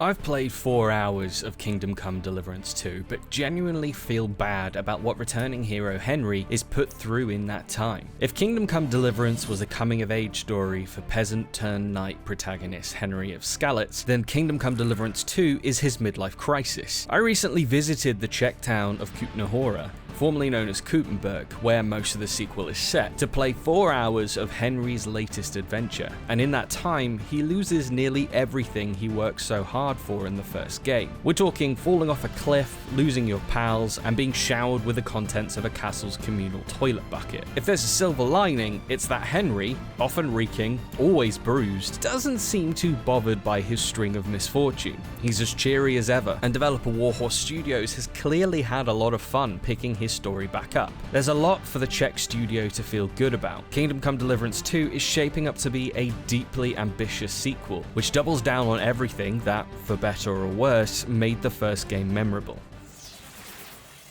I've played 4 hours of Kingdom Come Deliverance 2, but genuinely feel bad about what returning hero Henry is put through in that time. If Kingdom Come Deliverance was a coming-of-age story for peasant-turned-knight protagonist Henry of Skalitz, then Kingdom Come Deliverance 2 is his midlife crisis. I recently visited the Czech town of Kuttenberg, formerly known as Kuttenberg, where most of the sequel is set, to play 4 hours of Henry's latest adventure, and in that time, he loses nearly everything he worked so hard for in the first game. We're talking falling off a cliff, losing your pals, and being showered with the contents of a castle's communal toilet bucket. If there's a silver lining, it's that Henry, often reeking, always bruised, doesn't seem too bothered by his string of misfortune. He's as cheery as ever, and developer Warhorse Studios has clearly had a lot of fun picking his story back up. There's a lot for the Czech studio to feel good about. Kingdom Come Deliverance 2 is shaping up to be a deeply ambitious sequel, which doubles down on everything that, for better or worse, made the first game memorable.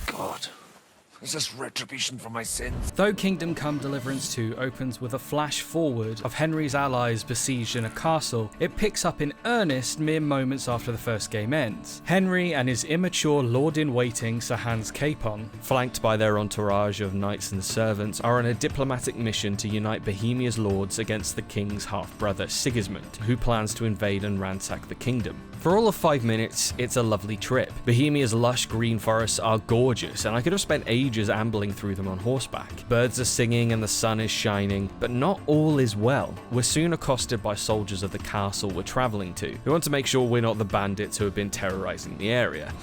God, is this retribution for my sins? Though Kingdom Come Deliverance 2 opens with a flash forward of Henry's allies besieged in a castle, it picks up in earnest mere moments after the first game ends. Henry and his immature lord-in-waiting Sir Hans Capon, flanked by their entourage of knights and servants, are on a diplomatic mission to unite Bohemia's lords against the king's half-brother Sigismund, who plans to invade and ransack the kingdom. For all of 5 minutes, it's a lovely trip. Bohemia's lush green forests are gorgeous, and I could have spent ages ambling through them on horseback. Birds are singing and the sun is shining, but not all is well. We're soon accosted by soldiers of the castle we're traveling to, who want to make sure we're not the bandits who have been terrorizing the area.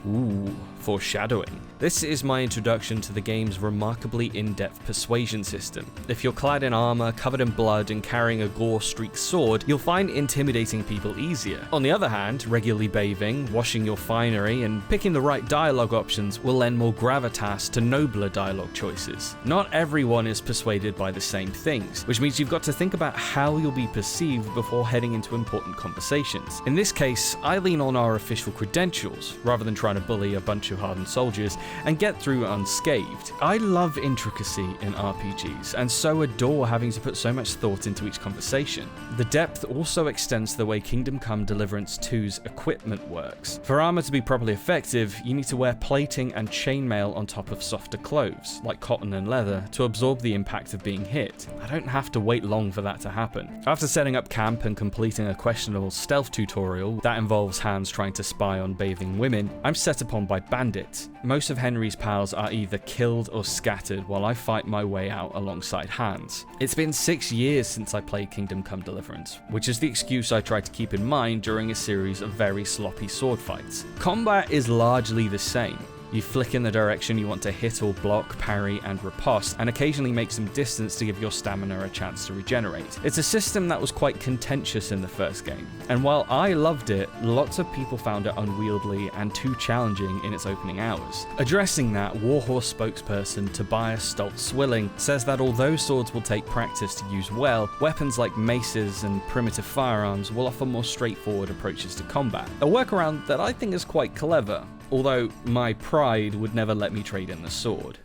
Ooh, foreshadowing. This is my introduction to the game's remarkably in-depth persuasion system. If you're clad in armor, covered in blood, and carrying a gore-streaked sword, you'll find intimidating people easier. On the other hand, regularly bathing, washing your finery, and picking the right dialogue options will lend more gravitas to nobler dialogue choices. Not everyone is persuaded by the same things, which means you've got to think about how you'll be perceived before heading into important conversations. In this case, I lean on our official credentials, rather than trying to bully a bunch of hardened soldiers and get through unscathed. I love intricacy in RPGs, and so adore having to put so much thought into each conversation. The depth also extends to the way Kingdom Come Deliverance 2's equipment works. For armor to be properly effective, you need to wear plating and chainmail on top of softer clothes, like cotton and leather, to absorb the impact of being hit. I don't have to wait long for that to happen. After setting up camp and completing a questionable stealth tutorial that involves Hans trying to spy on bathing women, I'm set upon by bandits. Most of Henry's pals are either killed or scattered while I fight my way out alongside Hans. It's been 6 years since I played Kingdom Come Deliverance, which is the excuse I try to keep in mind during a series of very sloppy sword fights. Combat is largely the same. You flick in the direction you want to hit or block, parry, and riposte, and occasionally make some distance to give your stamina a chance to regenerate. It's a system that was quite contentious in the first game, and while I loved it, lots of people found it unwieldy and too challenging in its opening hours. Addressing that, Warhorse spokesperson Tobias Stoltz-Swilling says that although swords will take practice to use well, weapons like maces and primitive firearms will offer more straightforward approaches to combat. A workaround that I think is quite clever, although my pride would never let me trade in the sword.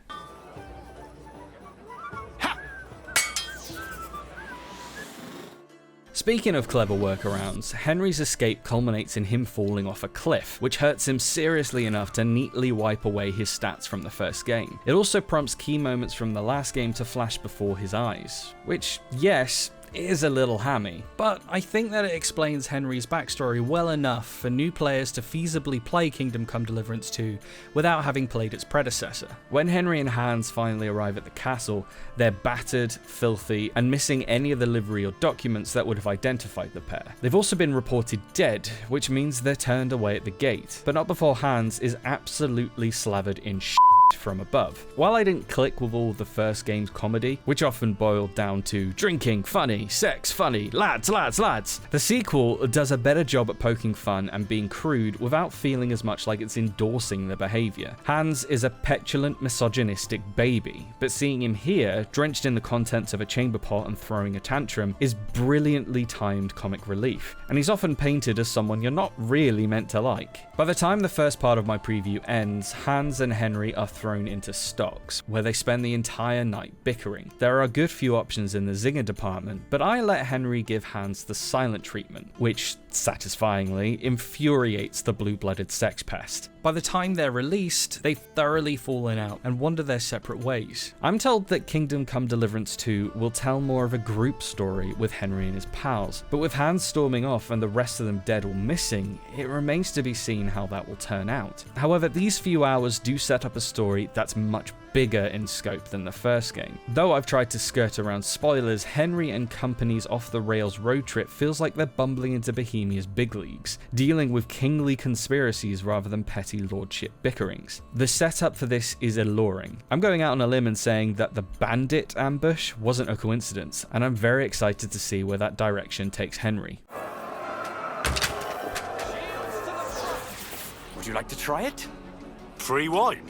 Speaking of clever workarounds, Henry's escape culminates in him falling off a cliff, which hurts him seriously enough to neatly wipe away his stats from the first game. It also prompts key moments from the last game to flash before his eyes, which, yes, is a little hammy, but I think that it explains Henry's backstory well enough for new players to feasibly play Kingdom Come Deliverance 2 without having played its predecessor. When Henry and Hans finally arrive at the castle, they're battered, filthy, and missing any of the livery or documents that would have identified the pair. They've also been reported dead, which means they're turned away at the gate, but not before Hans is absolutely slathered in from above. While I didn't click with all the first game's comedy, which often boiled down to drinking, funny, sex, funny, lads, the sequel does a better job at poking fun and being crude without feeling as much like it's endorsing the behavior. Hans is a petulant, misogynistic baby, but seeing him here, drenched in the contents of a chamber pot and throwing a tantrum, is brilliantly timed comic relief, and he's often painted as someone you're not really meant to like. By the time the first part of my preview ends, Hans and Henry are thrown into stocks, where they spend the entire night bickering. There are a good few options in the zinger department, but I let Henry give Hans the silent treatment, which, satisfyingly, infuriates the blue-blooded sex pest. By the time they're released, they've thoroughly fallen out and wander their separate ways. I'm told that Kingdom Come Deliverance 2 will tell more of a group story with Henry and his pals, but with Hans storming off and the rest of them dead or missing, it remains to be seen how that will turn out. However, these few hours do set up a story that's much bigger in scope than the first game. Though I've tried to skirt around spoilers, Henry and company's off-the-rails road trip feels like they're bumbling into Bohemia's big leagues, dealing with kingly conspiracies rather than petty lordship bickerings. The setup for this is alluring. I'm going out on a limb and saying that the bandit ambush wasn't a coincidence, and I'm very excited to see where that direction takes Henry. Would you like to try it? Free wine?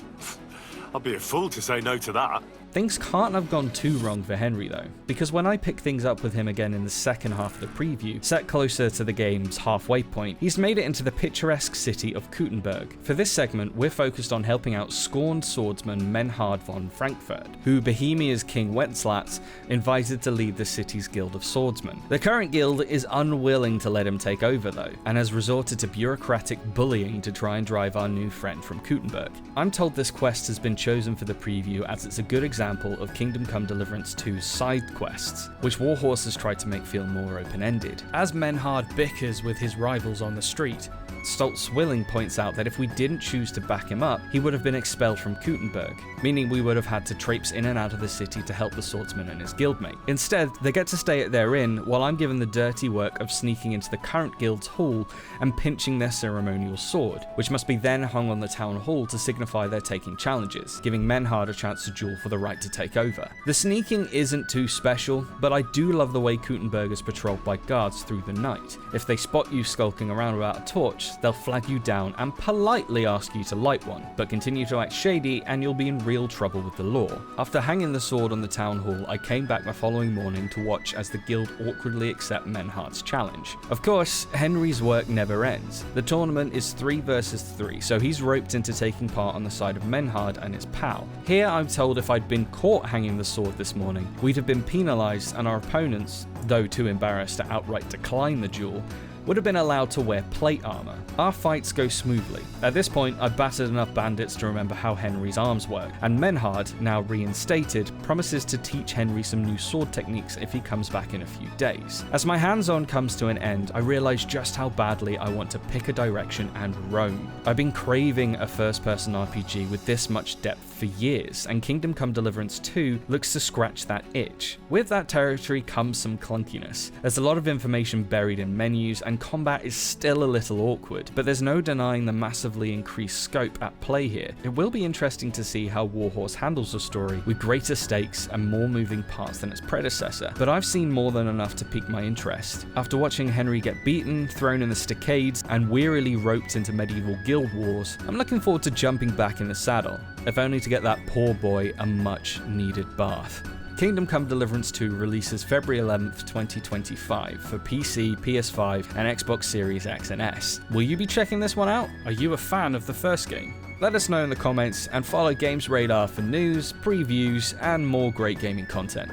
I'd be a fool to say no to that. Things can't have gone too wrong for Henry though, because when I pick things up with him again in the second half of the preview, set closer to the game's halfway point, he's made it into the picturesque city of Kuttenberg. For this segment, we're focused on helping out scorned swordsman Menhard von Frankfurt, who Bohemia's King Wetzlatz invited to lead the city's guild of swordsmen. The current guild is unwilling to let him take over though, and has resorted to bureaucratic bullying to try and drive our new friend from Kuttenberg. I'm told this quest has been chosen for the preview as it's a good example of Kingdom Come Deliverance 2's side quests, which Warhorse has tried to make feel more open-ended. As Menhard bickers with his rivals on the street, Stoltz Willing points out that if we didn't choose to back him up, he would have been expelled from Kuttenberg, meaning we would have had to traipse in and out of the city to help the swordsman and his guildmate. Instead, they get to stay at their inn while I'm given the dirty work of sneaking into the current guild's hall and pinching their ceremonial sword, which must be then hung on the town hall to signify they're taking challenges, giving Menhard a chance to duel for the right to take over. The sneaking isn't too special, but I do love the way Kuttenberg is patrolled by guards through the night. If they spot you skulking around without a torch, they'll flag you down and politely ask you to light one, but continue to act shady and you'll be in real trouble with the law. After hanging the sword on the town hall, I came back the following morning to watch as the guild awkwardly accept Menhard's challenge. Of course, Henry's work never ends. The tournament is 3 versus 3, so he's roped into taking part on the side of Menhard and his pal. Here I'm told if I'd been caught hanging the sword this morning, we'd have been penalised and our opponents, though too embarrassed to outright decline the duel, would have been allowed to wear plate armor. Our fights go smoothly. At this point, I've battered enough bandits to remember how Henry's arms work, and Menhard, now reinstated, promises to teach Henry some new sword techniques if he comes back in a few days. As my hands-on comes to an end, I realise just how badly I want to pick a direction and roam. I've been craving a first-person RPG with this much depth for years, and Kingdom Come Deliverance 2 looks to scratch that itch. With that territory comes some clunkiness. There's a lot of information buried in menus, and combat is still a little awkward, but there's no denying the massively increased scope at play here. It will be interesting to see how Warhorse handles the story with greater stakes and more moving parts than its predecessor, but I've seen more than enough to pique my interest. After watching Henry get beaten, thrown in the stockades, and wearily roped into medieval guild wars, I'm looking forward to jumping back in the saddle, if only to get that poor boy a much needed bath. Kingdom Come Deliverance 2 releases February 11th, 2025 for PC, PS5, and Xbox Series X and S. Will you be checking this one out? Are you a fan of the first game? Let us know in the comments and follow GamesRadar for news, previews, and more great gaming content.